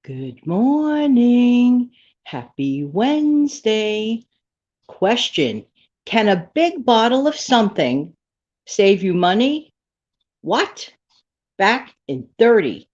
Good morning. Happy Wednesday. Question: can a big bottle of something save you money? What? Back in 30.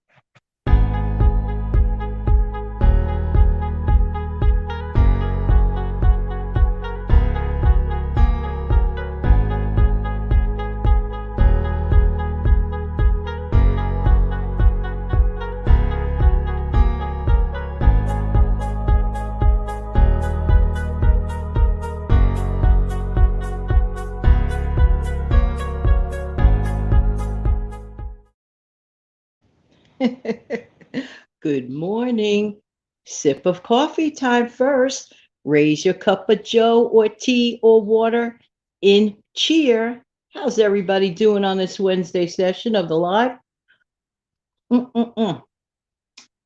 Good morning. Sip of coffee time first. Raise your cup of joe or tea or water in cheer. How's everybody doing on this Wednesday session of the live? Mm-mm-mm.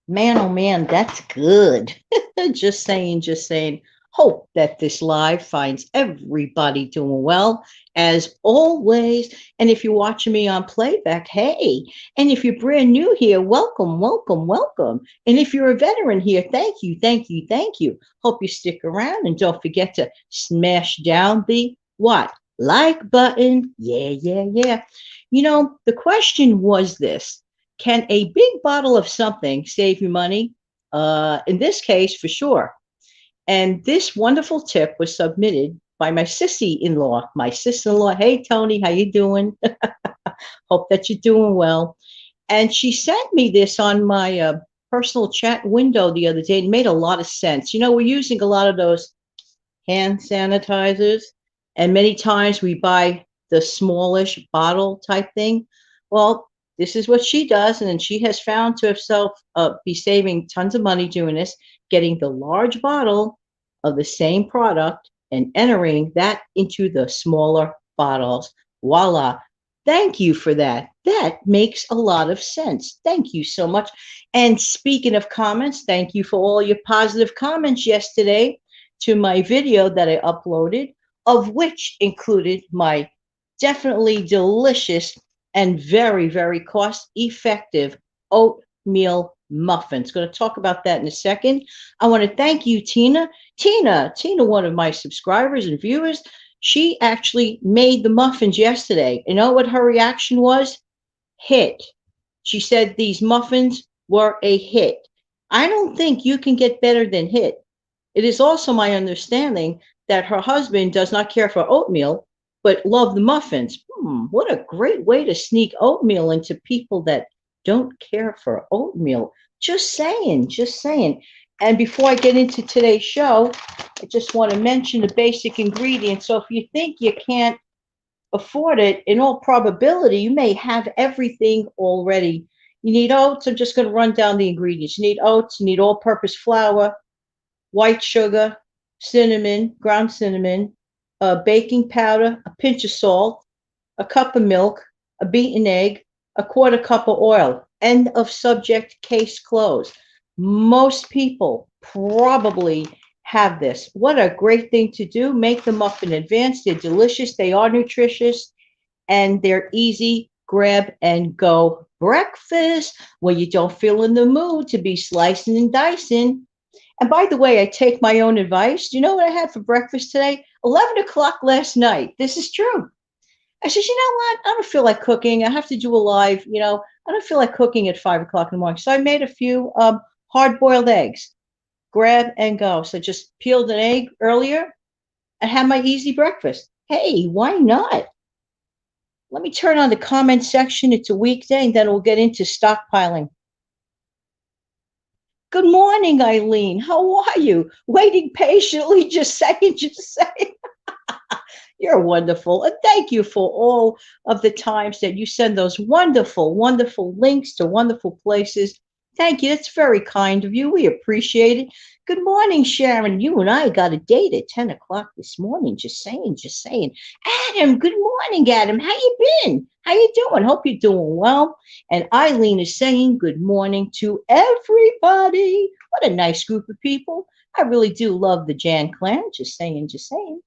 Man, oh man, that's good. Just saying, just saying. Hope that this live finds everybody doing well as always. And if you're watching me on playback, hey. And if you're brand new here, welcome, welcome, welcome. And if you're a veteran here, thank you, thank you, thank you. Hope you stick around and don't forget to smash down the what? Like button. Yeah, yeah, yeah. The question was this: can a big bottle of something save you money? In this case, for sure. And this wonderful tip was submitted by my sissy-in-law. My sister-in-law. Hey, Tony, how you doing? Hope that you're doing well. And she sent me this on my personal chat window the other day. It made a lot of sense. We're using a lot of those hand sanitizers, and many times we buy the smallish bottle type thing. Well, this is what she does, and she has found to herself be saving tons of money doing this, getting the large bottle of the same product and entering that into the smaller bottles. Voila. Thank you for that. That makes a lot of sense. Thank you so much. And speaking of comments, thank you for all your positive comments yesterday to my video that I uploaded, of which included my definitely delicious and very, very cost effective oatmeal muffins. Going to talk about that in a second. I want to thank you, Tina. Tina, one of my subscribers and viewers, she actually made the muffins yesterday. You know what her reaction was? Hit. She said these muffins were a hit. I don't think you can get better than hit. It is also my understanding that her husband does not care for oatmeal, but love the muffins. What a great way to sneak oatmeal into people that don't care for oatmeal. Just saying, just saying. And before I get into today's show, I just want to mention the basic ingredients. So if you think you can't afford it, in all probability, you may have everything already. You need oats. I'm just going to run down the ingredients. You need oats, you need all purpose flour, white sugar, cinnamon, ground cinnamon, baking powder, a pinch of salt, a cup of milk, a beaten egg, a quarter cup of oil. End of subject, case closed. Most people probably have this. What a great thing to do. Make them up in advance. They're delicious, they are nutritious, and they're easy grab and go breakfast when you don't feel in the mood to be slicing and dicing. And by the way, I take my own advice. Do you know what I had for breakfast today? 11 o'clock last night. This is true. I said, you know what? I don't feel like cooking. I have to do a live, I don't feel like cooking at 5 o'clock in the morning. So I made a few hard boiled eggs, grab and go. So just peeled an egg earlier and had my easy breakfast. Hey, why not? Let me turn on the comment section. It's a weekday, and then we'll get into stockpiling. Good morning, Eileen. How are you? Waiting patiently, just saying, just saying. You're wonderful. And thank you for all of the times that you send those wonderful, wonderful links to wonderful places. Thank you. That's very kind of you. We appreciate it. Good morning, Sharon. You and I got a date at 10 o'clock this morning. Just saying, just saying. Adam, good morning, Adam. How you been? How you doing? Hope you're doing well. And Eileen is saying good morning to everybody. What a nice group of people. I really do love the Jan clan. Just saying, just saying.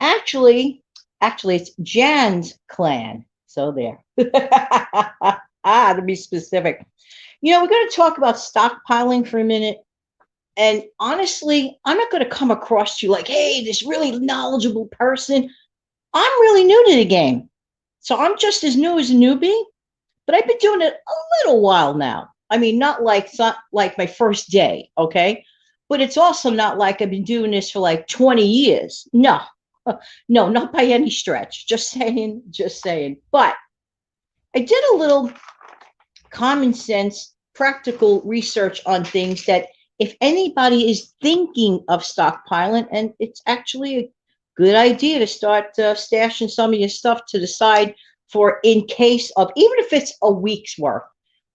Actually, it's Jan's clan. So there. To be specific. We're going to talk about stockpiling for a minute. And honestly, I'm not going to come across to you like, hey, this really knowledgeable person. I'm really new to the game. So I'm just as new as a newbie, but I've been doing it a little while now. I mean, not like my first day, okay? But it's also not like I've been doing this for like 20 years. No. No, not by any stretch. Just saying, just saying. But I did a little common sense, practical research on things that if anybody is thinking of stockpiling, and it's actually a good idea to start stashing some of your stuff to the side for in case of, even if it's a week's worth.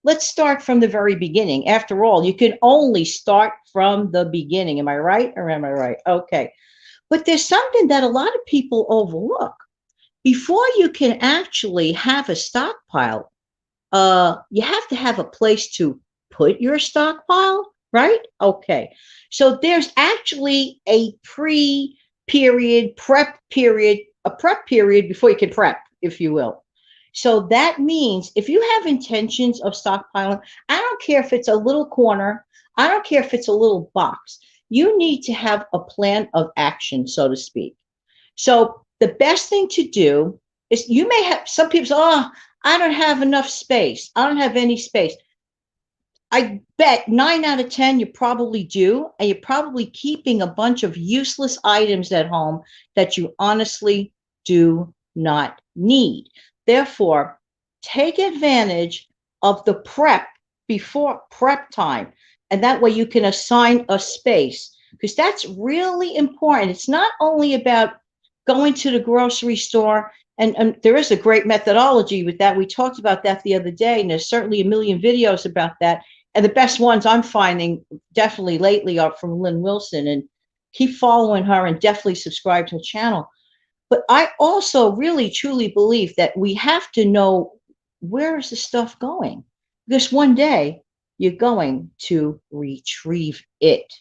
Let's start from the very beginning. After all, you can only start from the beginning. Am I right or am I right? Okay. But there's something that a lot of people overlook. Before you can actually have a stockpile, you have to have a place to put your stockpile, right? Okay. So there's actually a pre-period, prep period, a prep period before you can prep, if you will. So that means if you have intentions of stockpiling, I don't care if it's a little corner, I don't care if it's a little box, you need to have a plan of action, so to speak. So the best thing to do is, you may have some people say, oh, I don't have enough space. I don't have any space. I bet 9 out of 10 you probably do. And you're probably keeping a bunch of useless items at home that you honestly do not need. Therefore, take advantage of the prep before prep time. And that way you can assign a space, because that's really important. It's not only about going to the grocery store, and there is a great methodology with that. We talked about that the other day, and there's certainly a million videos about that. And the best ones I'm finding definitely lately are from LYNN Wilson, and keep following her and definitely subscribe to her channel. But I also really truly believe that we have to know, where is the stuff going? Because one day you're going to retrieve it.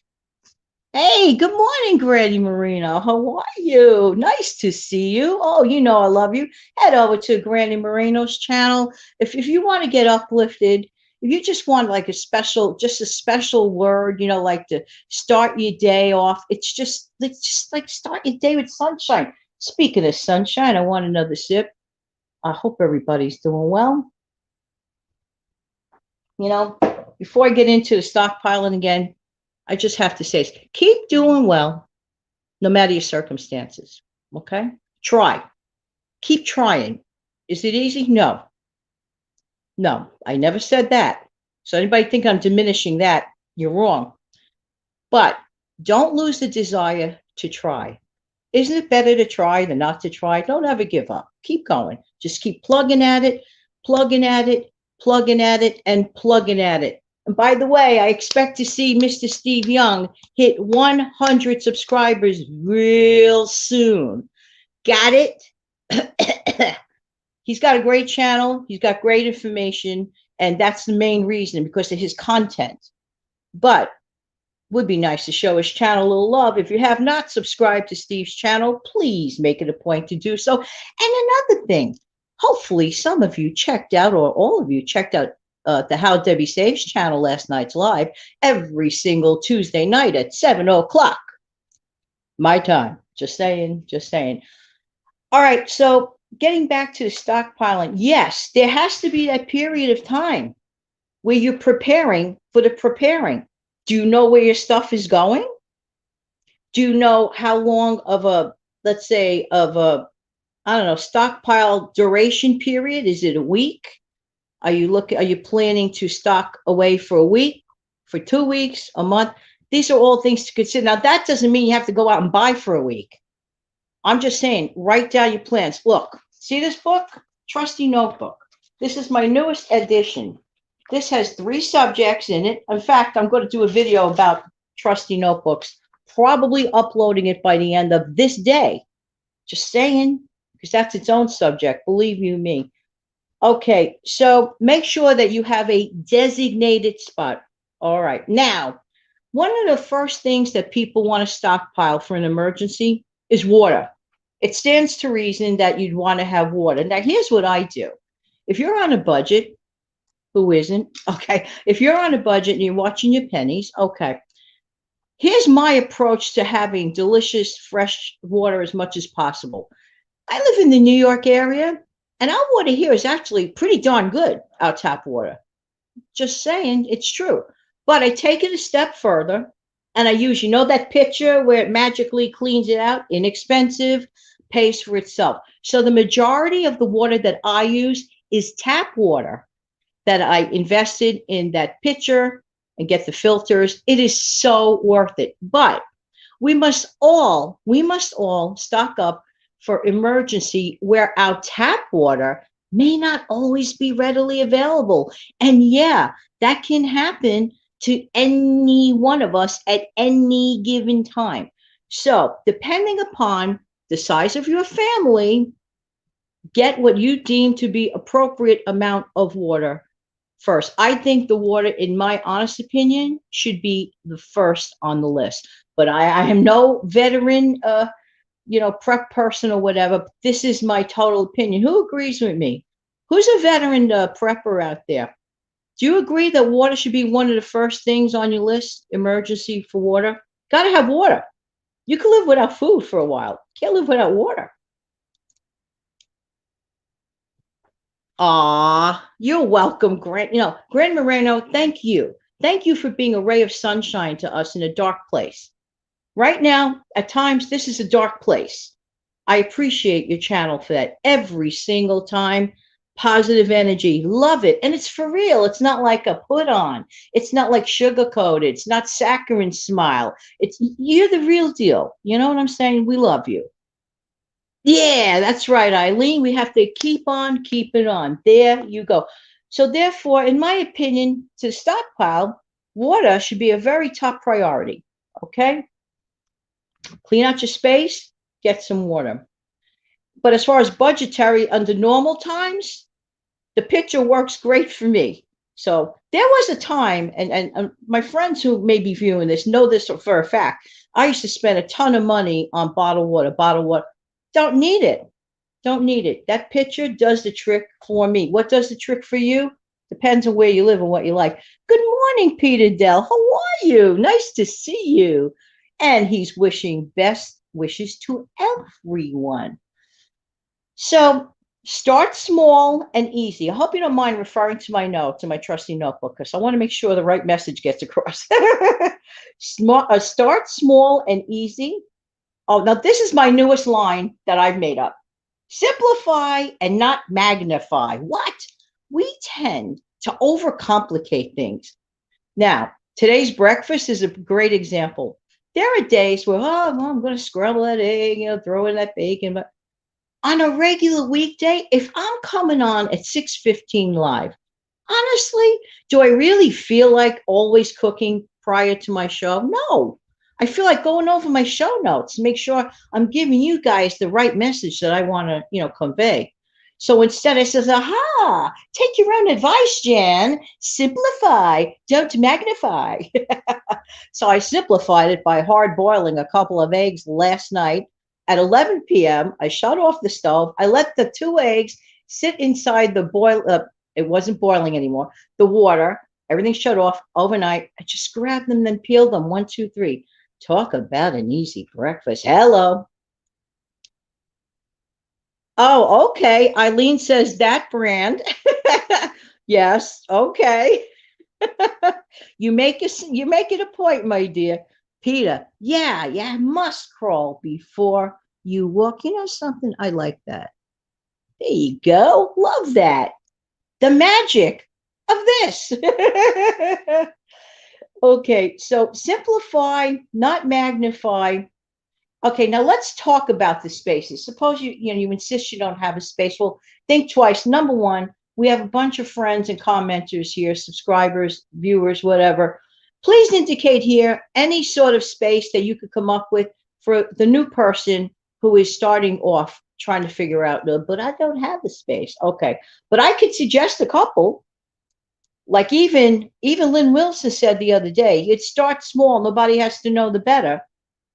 Hey, good morning, Granny Marino. How are you? Nice to see you. Oh, I love you. Head over to Granny Marino's channel. If you want to get uplifted, if you just want like just a special word, like to start your day off, it's just like start your day with sunshine. Speaking of sunshine, I want another sip. I hope everybody's doing well. Before I get into the stockpiling again, I just have to say, keep doing well, no matter your circumstances. Okay? Try. Keep trying. Is it easy? No. No, I never said that. So anybody think I'm diminishing that, you're wrong. But don't lose the desire to try. Isn't it better to try than not to try? Don't ever give up. Keep going. Just keep plugging at it, plugging at it, plugging at it, and plugging at it. And by the way, I expect to see Mr. Steve Young hit 100 subscribers real soon. Got it? He's got a great channel. He's got great information. And that's the main reason, because of his content. But would be nice to show his channel a little love. If you have not subscribed to Steve's channel, please make it a point to do so. And another thing, hopefully some of you checked out, or all of you checked out the How Debbie Saves channel last night's live, every single Tuesday night at 7 o'clock my time. Just saying, just saying. All right, so getting back to the stockpiling, yes, there has to be that period of time where you're preparing for the preparing. Do you know where your stuff is going? Do you know how long of a, let's say, I don't know, stockpile duration period? Is it a week? Are you planning to stock away for a week, for 2 weeks, a month? These are all things to consider. Now, that doesn't mean you have to go out and buy for a week. I'm just saying, write down your plans. Look, see this book? Trusty Notebook. This is my newest edition. This has 3 subjects in it. In fact, I'm going to do a video about trusty notebooks, probably uploading it by the end of this day. Just saying, because that's its own subject, believe you me. Okay, so make sure that you have a designated spot. All right, now, one of the first things that people want to stockpile for an emergency is water. It stands to reason that you'd want to have water. Now, here's what I do. If you're on a budget, Who isn't? Okay. If you're on a budget and you're watching your pennies, okay. Here's my approach to having delicious, fresh water as much as possible. I live in the New York area, and our water here is actually pretty darn good, our tap water. Just saying, it's true. But I take it a step further and I use, that picture where it magically cleans it out, inexpensive, pays for itself. So the majority of the water that I use is tap water that I invested in that pitcher and get the filters. It is so worth it. But we must all stock up for emergency where our tap water may not always be readily available. And yeah, that can happen to any one of us at any given time. So, depending upon the size of your family, get what you deem to be appropriate amount of water first. I think the water, in my honest opinion, should be the first on the list. But I am no veteran, prep person or whatever. This is my total opinion. Who agrees with me? Who's a veteran prepper out there? Do you agree that water should be one of the first things on your list? Emergency for water? Got to have water. You can live without food for a while. Can't live without water. You're welcome, Grant. Grant Moreno, thank you. Thank you for being a ray of sunshine to us in a dark place. Right now, at times, this is a dark place. I appreciate your channel for that every single time. Positive energy, love it. And it's for real. It's not like a put on. It's not like sugar coated. It's not saccharine smile. You're the real deal. You know what I'm saying? We love you. Yeah, that's right, Eileen. We have to keep on keeping on. There you go. So, therefore, in my opinion, to stockpile, water should be a very top priority. Okay? Clean out your space, get some water. But as far as budgetary under normal times, the picture works great for me. So there was a time, and my friends who may be viewing this know this for a fact. I used to spend a ton of money on bottled water. Bottled water, don't need it. Don't need it. That picture does the trick for me. What does the trick for you? Depends on where you live and what you like. Good morning, Peter Dell. How are you? Nice to see you. And he's wishing best wishes to everyone. So start small and easy. I hope you don't mind referring to my note, to my trusty notebook, because I want to make sure the right message gets across. Start small and easy. Oh, now this is my newest line that I've made up. Simplify and not magnify. What? We tend to overcomplicate things. Now, today's breakfast is a great example. There are days where, well, I'm going to scramble that egg, throw in that bacon. But on a regular weekday, if I'm coming on at 6:15 live, honestly, do I really feel like always cooking prior to my show? No. I feel like going over my show notes to make sure I'm giving you guys the right message that I want to, convey. So instead, I says, aha, take your own advice, Jan. Simplify, don't magnify. So I simplified it by hard boiling a couple of eggs last night. At 11 p.m., I shut off the stove. I let the 2 eggs sit inside the boil. It wasn't boiling anymore. The water, everything shut off overnight. I just grabbed them, then peeled them. 1, 2, 3. Talk about an easy breakfast. Hello. Oh, okay. Eileen says that brand. Yes. Okay. You make it a point, my dear. Peter, yeah, must crawl before you walk. You know something? I like that. There you go. Love that. The magic of this. Okay, so simplify, not magnify. Okay, now let's talk about the spaces. Suppose you insist you don't have a space. Well, think twice. Number one, we have a bunch of friends and commenters here, subscribers, viewers, whatever. Please indicate here any sort of space that you could come up with for the new person who is starting off trying to figure out, but I don't have the space. Okay, but I could suggest a couple. Like even Lynn Wilson said the other day, it starts small. Nobody has to know the better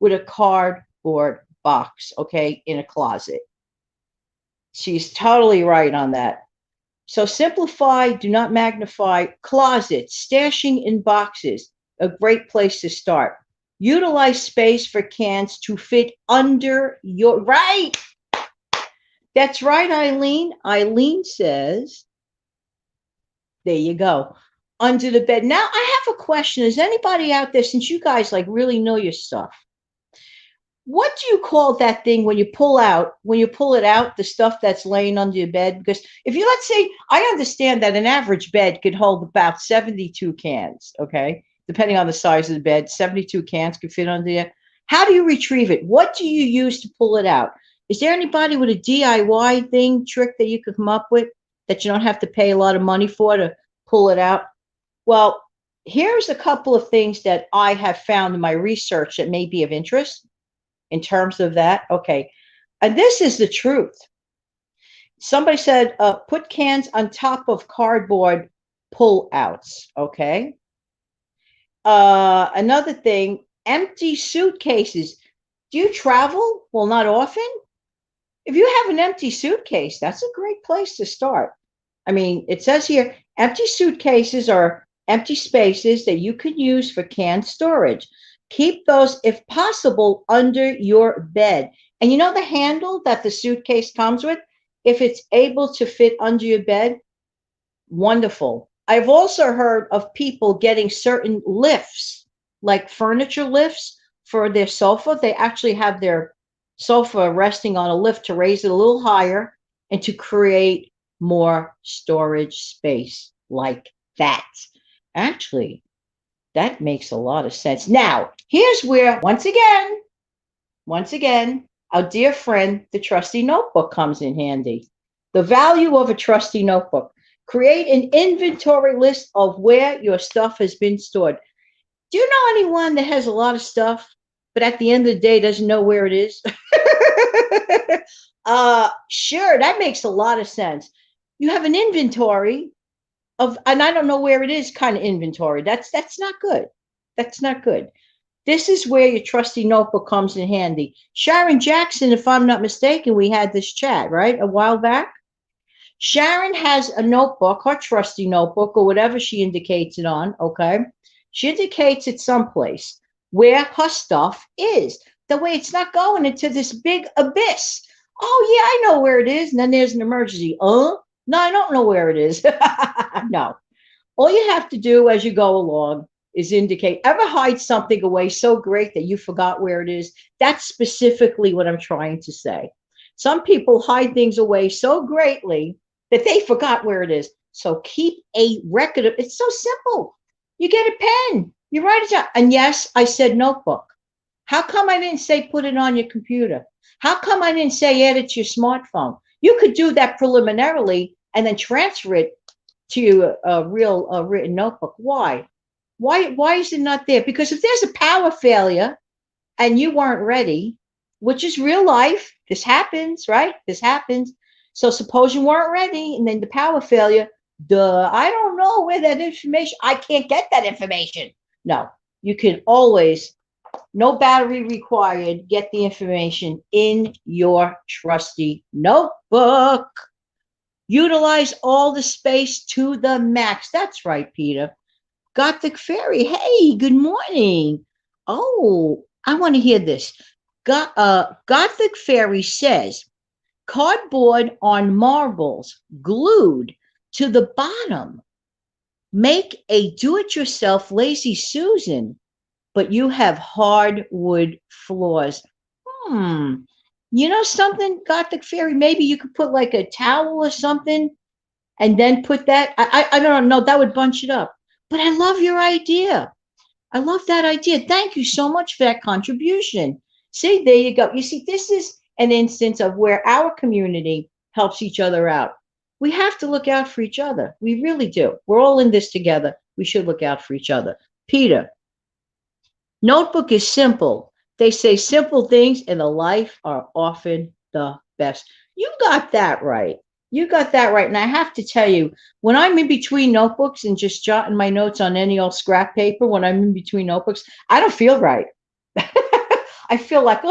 with a cardboard box, okay, in a closet. She's totally right on that. So simplify, do not magnify. Closets, stashing in boxes, a great place to start. Utilize space for cans to fit under your, right. That's right, Eileen. Eileen says, there you go. Under the bed. Now I have a question. Is anybody out there, since you guys like really know your stuff? What do you call that thing when you pull it out, the stuff that's laying under your bed? Because if you, let's say, I understand that an average bed could hold about 72 cans, okay? Depending on the size of the bed, 72 cans could fit under there. How do you retrieve it? What do you use to pull it out? Is there anybody with a DIY thing, trick that you could come up with that you don't have to pay a lot of money for to pull it out? Well, here's a couple of things that I have found in my research that may be of interest in terms of that. Okay. And this is the truth. Somebody said, put cans on top of cardboard pull outs. Okay. Another thing, empty suitcases. Do you travel? Well, not often. If you have an empty suitcase, that's a great place to start. I mean, it says here, empty suitcases are empty spaces that you can use for canned storage. Keep those, if possible, under your bed. And you know the handle that the suitcase comes with? If it's able to fit under your bed, wonderful. I've also heard of people getting certain lifts, like furniture lifts for their sofa. They actually have their sofa resting on a lift to raise it a little higher and to create more storage space like that. Actually, that makes a lot of sense. Now, here's where, once again, our dear friend, the trusty notebook comes in handy. The value of a trusty notebook. Create an inventory list of where your stuff has been stored. Do you know anyone that has a lot of stuff, but at the end of the day doesn't know where it is? Sure, that makes a lot of sense. You have an inventory of, and I don't know where it is, kind of inventory. That's not good. That's not good. This is where your trusty notebook comes in handy. Sharon Jackson, if I'm not mistaken, we had this chat, right, a while back. Sharon has a notebook, her trusty notebook, or whatever she indicates it on, okay? She indicates it someplace where her stuff is. That way it's not going into this big abyss. Oh, yeah, I know where it is. And then there's an emergency. No, I don't know where it is. No. All you have to do as you go along is indicate, ever hide something away so great that you forgot where it is? That's specifically what I'm trying to say. Some people hide things away so greatly that they forgot where it is. So keep a record of, it's so simple. You get a pen, you write it down. And yes, I said notebook. How come I didn't say put it on your computer? How come I didn't say add it to your smartphone? You could do that preliminarily and then transfer it to a real written notebook. Why? Why is it not there? Because if there's a power failure and you weren't ready, which is real life, this happens, right? This happens. So suppose you weren't ready and then the power failure, I don't know where that information, I can't get that information. No, you can always, no battery required, get the information in your trusty notebook. Utilize all the space to the max. That's right, Peter. Gothic Fairy, hey, good morning. Oh, I want to hear this. Gothic Fairy says, cardboard on marbles glued to the bottom. Make a do-it-yourself Lazy Susan, but you have hardwood floors. You know something, Gothic Fairy? Maybe you could put like a towel or something and then put that. I don't know. That would bunch it up. But I love your idea. I love that idea. Thank you so much for that contribution. See, there you go. You see, this is an instance of where our community helps each other out. We have to look out for each other. We really do. We're all in this together. We should look out for each other. Peter, notebook is simple. They say simple things in the life are often the best. You got that right. You got that right. And I have to tell you, when I'm in between notebooks and just jotting my notes on any old scrap paper, when I'm in between notebooks, I don't feel right. I feel like,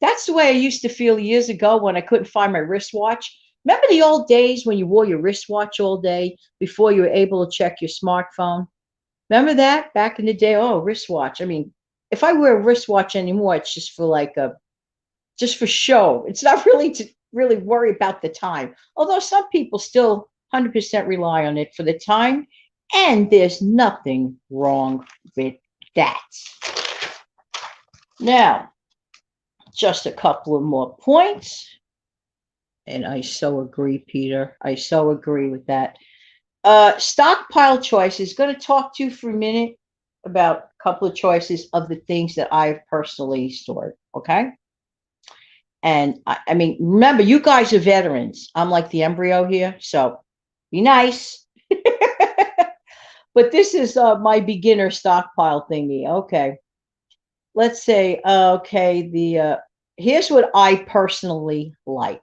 that's the way I used to feel years ago when I couldn't find my wristwatch. Remember the old days when you wore your wristwatch all day before you were able to check your smartphone? Remember that back in the day? Oh, wristwatch. I mean, if I wear a wristwatch anymore, it's just for like a just for show. It's not really to really worry about the time. Although some people still 100% rely on it for the time, and there's nothing wrong with that. Now, just a couple of more points. And I so agree, Peter. I so agree with that. Stockpile choices. Going to talk to you for a minute about a couple of choices of the things that I've personally stored. Okay. And I mean, remember, you guys are veterans. I'm like the embryo here. So be nice. But this is my beginner stockpile thingy. Okay. Let's say, okay, here's what I personally like.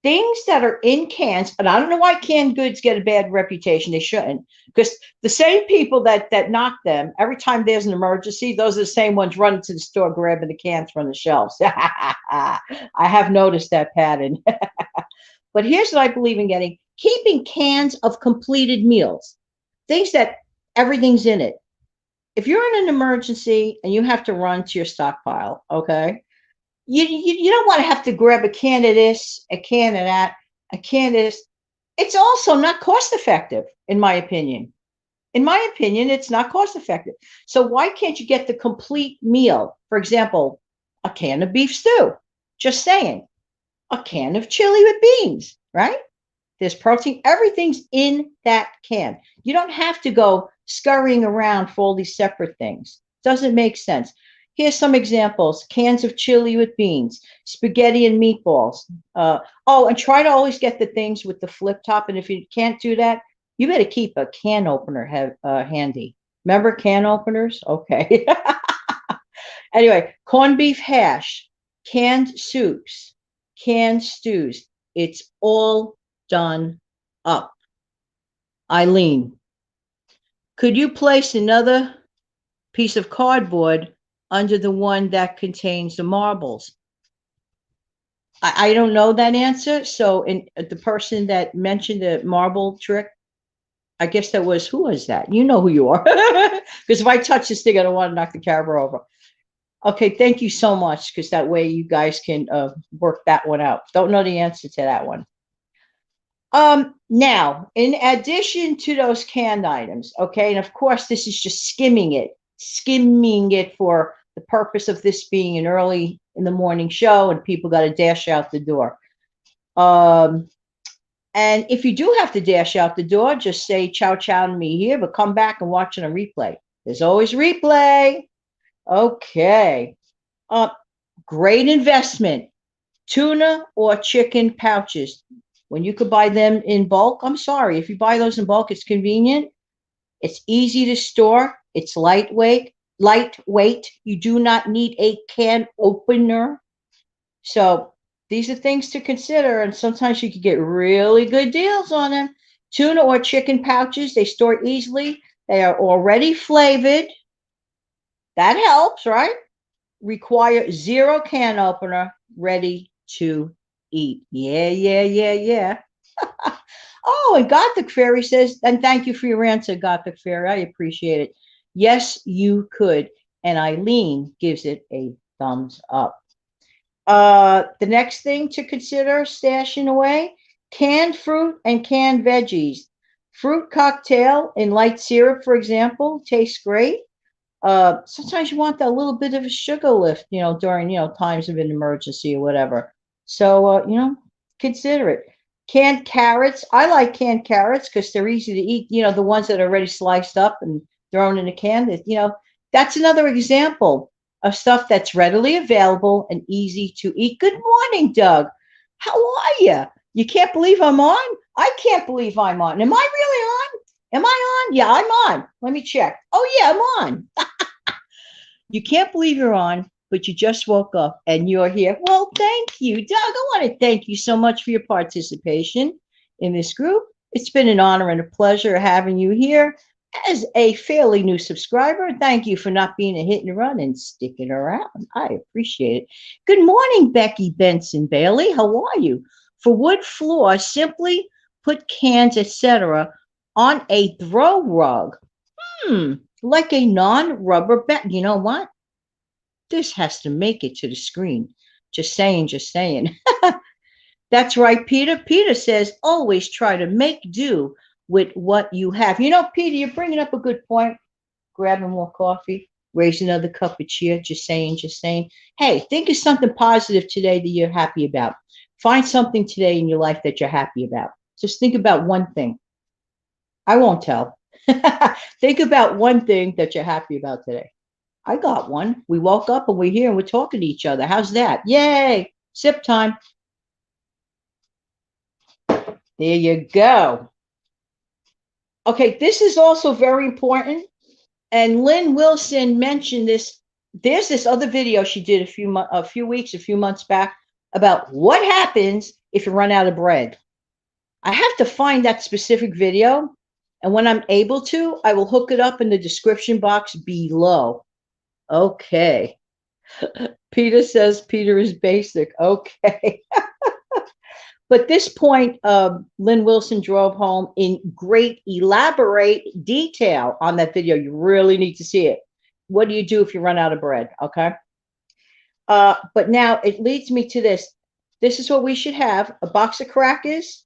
Things that are in cans, and I don't know why canned goods get a bad reputation. They shouldn't, because the same people that knock them every time there's an emergency, those are the same ones running to the store grabbing the cans from the shelves. I have noticed that pattern. But here's what I believe in getting: keeping cans of completed meals, things that everything's in it. If you're in an emergency and you have to run to your stockpile, okay, you don't want to have to grab a can of this, a can of that, a can of this. It's also not cost effective, in my opinion. In my opinion, it's not cost effective. So why can't you get the complete meal? For example, a can of beef stew. Just saying. A can of chili with beans, right? There's protein. Everything's in that can. You don't have to go scurrying around for all these separate things. Doesn't make sense. Here's some examples: cans of chili with beans, spaghetti and meatballs. Oh, and try to always get the things with the flip top. And if you can't do that, you better keep a can opener handy. Remember can openers? Okay. Anyway, corned beef hash, canned soups, canned stews. It's all done up. Eileen, could you place another piece of cardboard under the one that contains the marbles? I don't know that answer. So, the person that mentioned the marble trick, I guess that was, who was that? You know who you are. Because if I touch this thing, I don't want to knock the camera over. Okay, thank you so much, because that way you guys can work that one out. Don't know the answer to that one. Now, in addition to those canned items, okay, and of course, this is just skimming it for the purpose of this being an early in the morning show, and people got to dash out the door. And if you do have to dash out the door, just say ciao ciao to me here, but come back and watch it on replay. There's always replay. Okay. Great investment. Tuna or chicken pouches. When you could buy them in bulk, I'm sorry. If you buy those in bulk, it's convenient. It's easy to store. It's lightweight. You do not need a can opener. So these are things to consider. And sometimes you can get really good deals on them. Tuna or chicken pouches, they store easily. They are already flavored. That helps, right? Require zero can opener, ready to eat. Yeah. Oh, and Gothic Fairy says, and thank you for your answer, Gothic Fairy. I appreciate it. Yes, you could. And Eileen gives it a thumbs up. The next thing to consider stashing away: canned fruit and canned veggies. Fruit cocktail in light syrup, for example, tastes great. Sometimes you want that little bit of a sugar lift, during, times of an emergency or whatever. So, consider it. Canned carrots. I like canned carrots because they're easy to eat, the ones that are already sliced up and thrown in a can. That's another example of stuff that's readily available and easy to eat. Good morning, Doug. How are you? You can't believe I'm on? I can't believe I'm on. Am I really on? Am I on? Yeah, I'm on. Let me check. Oh, yeah, I'm on. You can't believe you're on, but you just woke up and you're here. Well, thank you, Doug. I want to thank you so much for your participation in this group. It's been an honor and a pleasure having you here as a fairly new subscriber. Thank you for not being a hit and run and sticking around. I appreciate it. Good morning, Becky Benson Bailey. How are you? For wood floor, simply put cans, etc., on a throw rug. Like a non-rubber bag. You know what? This has to make it to the screen. Just saying, just saying. That's right, Peter. Peter says always try to make do with what you have. You know, Peter, you're bringing up a good point. Grabbing more coffee, raise another cup of cheer. Just saying, just saying. Hey, think of something positive today that you're happy about. Find something today in your life that you're happy about. Just think about one thing. I won't tell. Think about one thing that you're happy about today. I got one. We woke up and we're here and we're talking to each other. How's that? Yay! Sip time. There you go. Okay, this is also very important. And Lynn Wilson mentioned this. There's this other video she did a few months back about what happens if you run out of bread. I have to find that specific video, and when I'm able to, I will hook it up in the description box below. Okay. Peter says Peter is basic. Okay. But this point, Lynn Wilson drove home in great elaborate detail on that video. You really need to see it. What do you do if you run out of bread? Okay. But now it leads me to this. This is what we should have: a box of crackers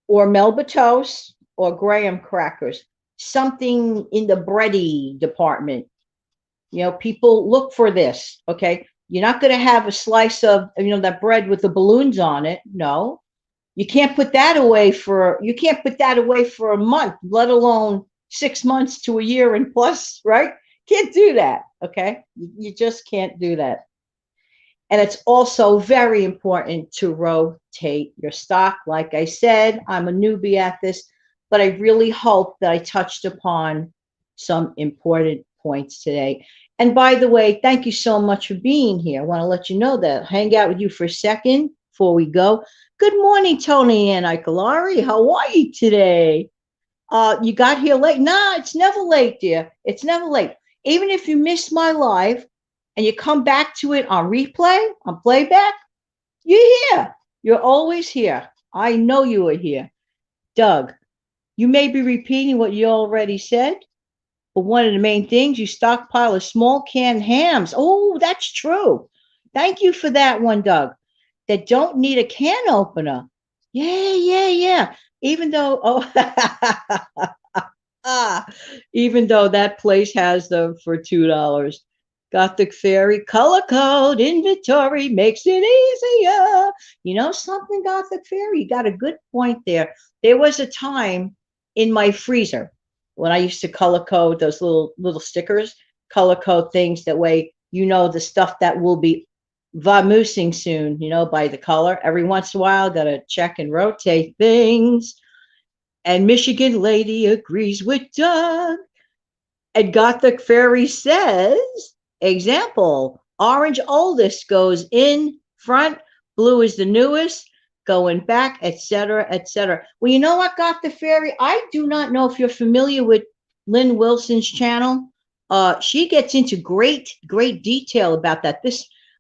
or Melba toast or graham crackers, something in the bready department. You know, people look for this. Okay. You're not going to have a slice of, that bread with the balloons on it. No, you can't put that away for a month, let alone 6 months to a year and plus, right? Can't do that. Okay. You just can't do that. And it's also very important to rotate your stock. Like I said, I'm a newbie at this, but I really hope that I touched upon some important points today. And by the way, thank you so much for being here. I want to let you know that. Hang out with you for a second before we go. Good morning, Tony and Icolari. How are you today? You got here late? Nah, it's never late, dear. It's never late. Even if you missed my live and you come back to it on replay, on playback, you're here. You're always here. I know you are here. Doug, you may be repeating what you already said, but one of the main things, you stockpile of small canned hams. Oh, that's true. Thank you for that one, Doug. That don't need a can opener. Yeah. Even though, even though that place has them for $2. Gothic Fairy color code inventory makes it easier. You know something, Gothic Fairy? You got a good point there. There was a time in my freezer when I used to color code those little stickers, color code things. That way, the stuff that will be vamoosing soon, by the color. Every once in a while, got to check and rotate things. And Michigan Lady agrees with Doug. And Gothic Fairy says, example, orange oldest goes in front, blue is the newest, going back, etc., etc. Well, you know what, Gothic Fairy? I do not know if you're familiar with Lynn Wilson's channel. She gets into great detail about that.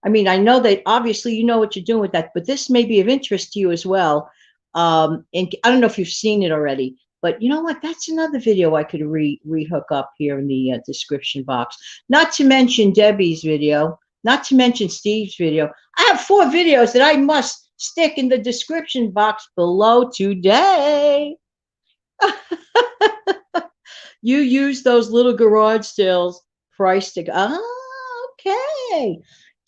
I know that obviously you know what you're doing with that, but this may be of interest to you as well. And I don't know if you've seen it already, but you know what? That's another video I could re-hook up here in the description box. Not to mention Debbie's video, not to mention Steve's video. I have 4 videos that I must stick in the description box below today. You use those little garage sales price to okay.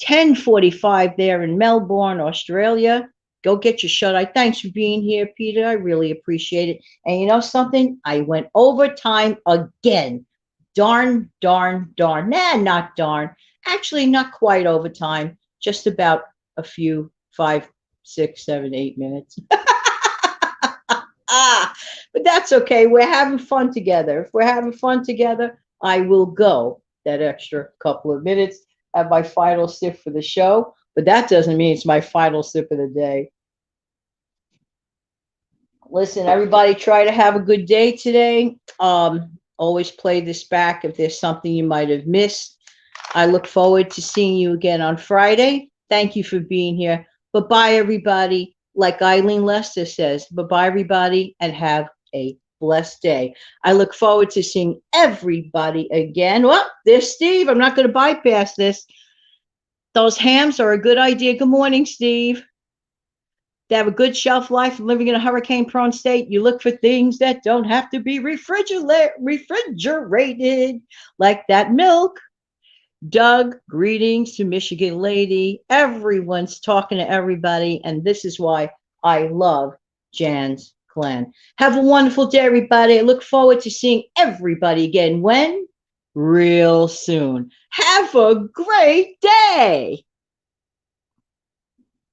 10:45 there in Melbourne, Australia. Go get your shut-eye. Thanks for being here, Peter. I really appreciate it. And you know something? I went overtime again. Darn. Nah, not darn. Actually, not quite overtime. Just about a few 5, 6, 7, 8 minutes. But that's okay. We're having fun together. If we're having fun together, I will go that extra couple of minutes at my final sip for the show. But that doesn't mean it's my final sip of the day. Listen, everybody, try to have a good day today. Always play this back if there's something you might have missed. I look forward to seeing you again on Friday. Thank you for being here. Bye-bye, everybody. like Eileen Lester says, bye-bye, everybody, and have a blessed day. I look forward to seeing everybody again. Well, there's Steve. I'm not going to bypass this. Those hams are a good idea. Good morning, Steve. They have a good shelf life. Living in a hurricane prone state, you look for things that don't have to be refrigerated, like that milk. Doug, greetings to Michigan Lady. Everyone's talking to everybody, and this is why I love Jan's Clan. Have a wonderful day, everybody. I look forward to seeing everybody again. When? Real soon. Have a great day.